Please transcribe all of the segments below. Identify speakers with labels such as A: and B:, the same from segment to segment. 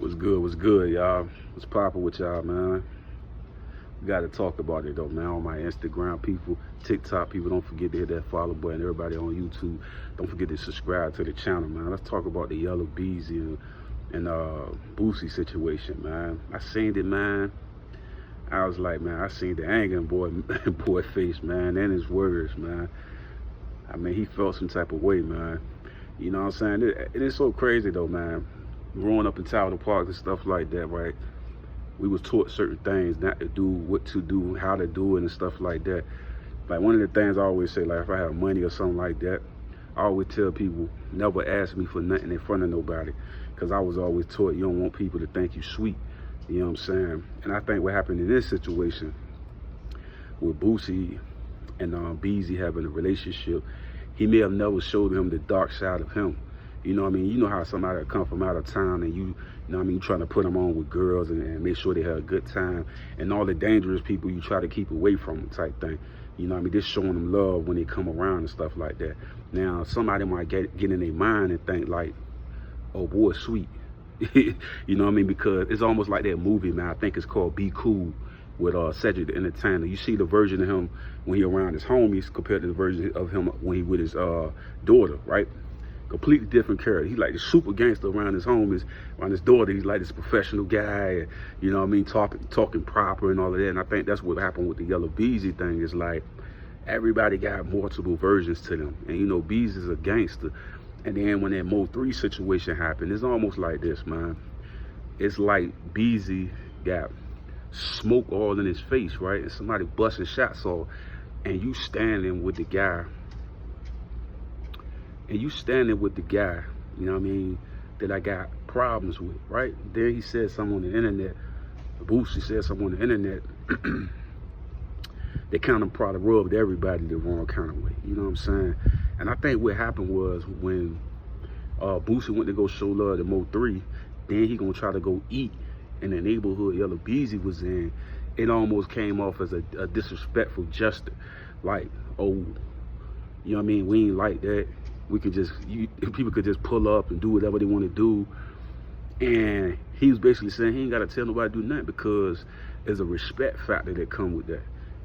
A: What's good, y'all? What's poppin' with y'all, man? We gotta talk about it though, man. All my Instagram people, TikTok people, don't forget to hit that follow button. Everybody on YouTube, don't forget to subscribe to the channel, man. Let's talk about the Yella Beezy and Boosie situation, man. I seen it, man. I was like, man, I seen the anger in boy face, man, and his words, man. I mean, he felt some type of way, man. You know what I'm saying? It's so crazy though, man. Growing up in Tyler Park and stuff like that, right? We was taught certain things, not to do, what to do, how to do it and stuff like that. Like one of the things I always say, like if I have money or something like that, I always tell people, never ask me for nothing in front of nobody. Because I was always taught you don't want people to think you sweet. You know what I'm saying? And I think what happened in this situation with Boosie and Beezy having a relationship, he may have never showed him the dark side of him. You know what I mean? You know how somebody come from out of town and you know what I mean, you trying to put them on with girls and make sure they have a good time. And all the dangerous people you try to keep away from them type thing. You know what I mean? Just showing them love when they come around and stuff like that. Now, somebody might get in their mind and think like, oh boy, sweet. You know what I mean? Because it's almost like that movie, man. I think it's called Be Cool with Cedric the Entertainer. You see the version of him when he around his homies compared to the version of him when he with his daughter, right? Completely different character. He's like the super gangster around his homies, around his daughter. He's like this professional guy, you know what I mean, talking proper and all of that. And I think that's what happened with the Yella Beezy thing. Is like everybody got multiple versions to them, and you know, Beezy's a gangster. And then when that Mo 3 situation happened, it's almost like this, man. It's like Beezy got smoke all in his face, right? And somebody busting shots off, and you standing with the guy. And you standing with the guy, you know what I mean, that I got problems with, right? Then he said something on the internet, Boosie said something on the internet, they kind of probably rubbed everybody the wrong kind of way, you know what I'm saying? And I think what happened was when Boosie went to go show love to Mo 3, then he gonna try to go eat in the neighborhood Yella Beezy was in. It almost came off as a disrespectful gesture, like, oh, you know what I mean, we ain't like that. We could just, people could just pull up and do whatever they want to do. And he was basically saying he ain't got to tell nobody to do nothing because there's a respect factor that come with that.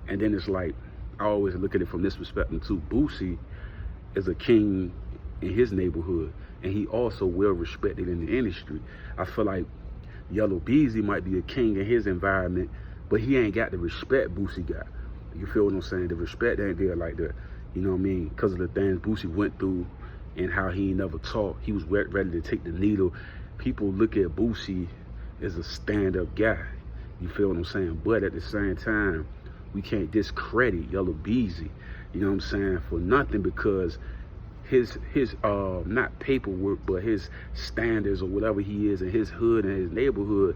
A: And then it's like, I always look at it from this perspective too. Boosie is a king in his neighborhood, and he also well respected in the industry. I feel like Yella Beezy might be a king in his environment, but he ain't got the respect Boosie got. You feel what I'm saying? The respect ain't there like that. You know what I mean? Because of the things Boosie went through and how he never talked. He was ready to take the needle. People look at Boosie as a stand-up guy. You feel what I'm saying? But at the same time, we can't discredit Yella Beezy, you know what I'm saying, for nothing, because his not paperwork, but his standards or whatever he is in his hood and his neighborhood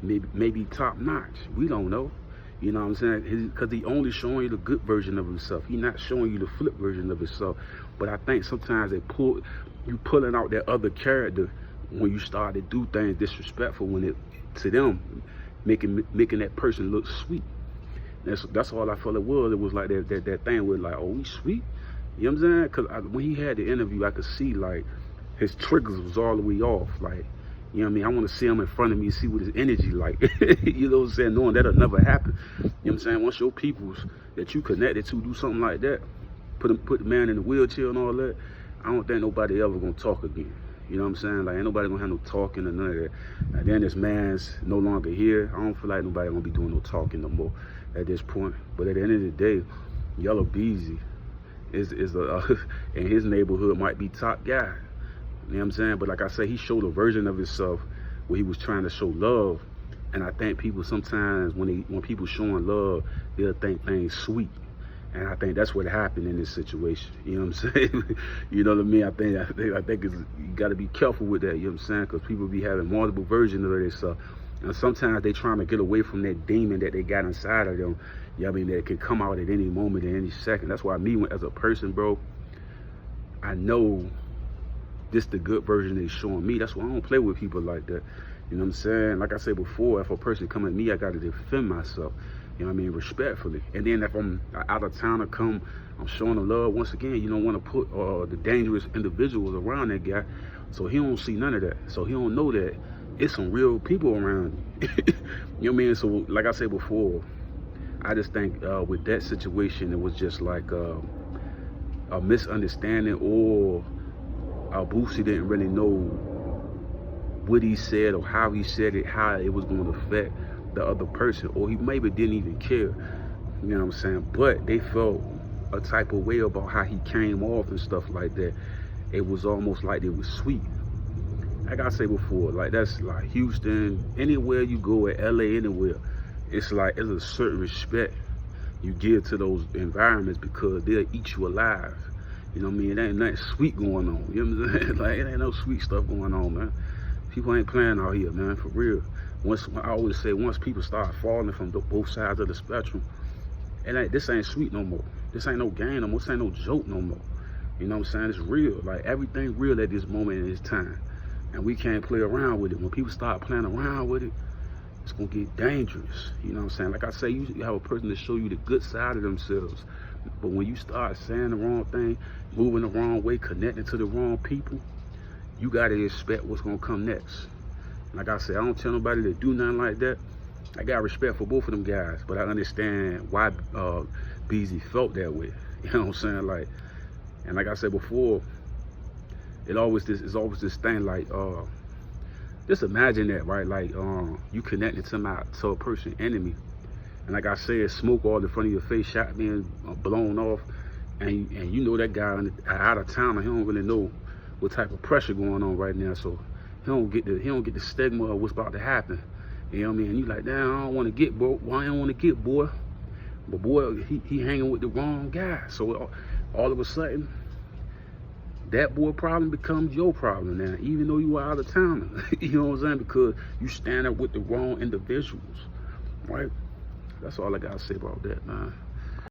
A: may be top notch. We don't know. You know what I'm saying? Because he only showing you the good version of himself. He not showing you the flip version of himself. But I think sometimes you pulling out that other character when you start to do things disrespectful to them, making that person look sweet. That's all I felt it was. It was like that thing with like, oh, we sweet. You know what I'm saying? Because when he had the interview, I could see like his triggers was all the way off. Like, you know what I mean? I want to see him in front of me, see what his energy like. You know what I'm saying? Knowing that'll never happen. You know what I'm saying? Once your peoples that you connected to do something like that, put the man in the wheelchair and all that, I don't think nobody ever gonna talk again. You know what I'm saying? Like, ain't nobody gonna have no talking or none of that. And then this man's no longer here. I don't feel like nobody gonna be doing no talking no more at this point. But at the end of the day, Yella Beezy is in his neighborhood might be top guy. You know what I'm saying? But like I said, he showed a version of himself where he was trying to show love. And I think people sometimes, when people showing love, they'll think things sweet. And I think that's what happened in this situation. You know what I'm saying? You know what I mean? I think you got to be careful with that. You know what I'm saying? Because people be having multiple versions of themselves. And sometimes they trying to get away from that demon that they got inside of them. You know what I mean? That can come out at any moment, at any second. That's why me, as a person, bro, I know this the good version they showing me. That's why I don't play with people like that. You know what I'm saying? Like I said before, if a person come at me, I got to defend myself. You know what I mean? Respectfully. And then if I'm out of town or come, I'm showing them love. Once again, you don't want to put the dangerous individuals around that guy. So he don't see none of that. So he don't know that it's some real people around you. You know what I mean? So like I said before, I just think with that situation, it was just like a misunderstanding, or Boosie didn't really know what he said or how he said it, how it was going to affect the other person, or he maybe didn't even care. You know what I'm saying? But they felt a type of way about how he came off and stuff like that. It was almost like it was sweet. Like I said before, like that's like Houston, anywhere you go, at LA, anywhere, it's like there's a certain respect you give to those environments because they'll eat you alive. You know what I mean? It ain't nothing sweet going on. You know what I'm saying? Like, it ain't no sweet stuff going on, man. People ain't playing out here, man, for real. I always say, once people start falling from both sides of the spectrum, this ain't sweet no more. This ain't no game no more. This ain't no joke no more. You know what I'm saying? It's real. Like, everything real at this moment in this time. And we can't play around with it. When people start playing around with it, it's gonna get dangerous. You know what I'm saying? Like I say, you have a person to show you the good side of themselves. But when you start saying the wrong thing, moving the wrong way, connecting to the wrong people, you gotta expect what's gonna come next. Like I said, I don't tell nobody to do nothing like that. I got respect for both of them guys, but I understand why Beezy felt that way. You know what I'm saying? Like, and like I said before, it's always this thing like, just imagine that, right? Like, you connected to a person enemy, and like I said, smoke all in front of your face, shot being blown off, and you know that guy out of town, and he don't really know what type of pressure going on right now, so he don't get the stigma of what's about to happen. You know what I mean? And you like, damn, I don't want to get, bro. Why I don't want to get, boy? But boy, he hanging with the wrong guy. So all of a sudden, that boy problem becomes your problem now, even though you are out of town. You know what I'm saying? Because you stand up with the wrong individuals, right? That's all I gotta say about that, man.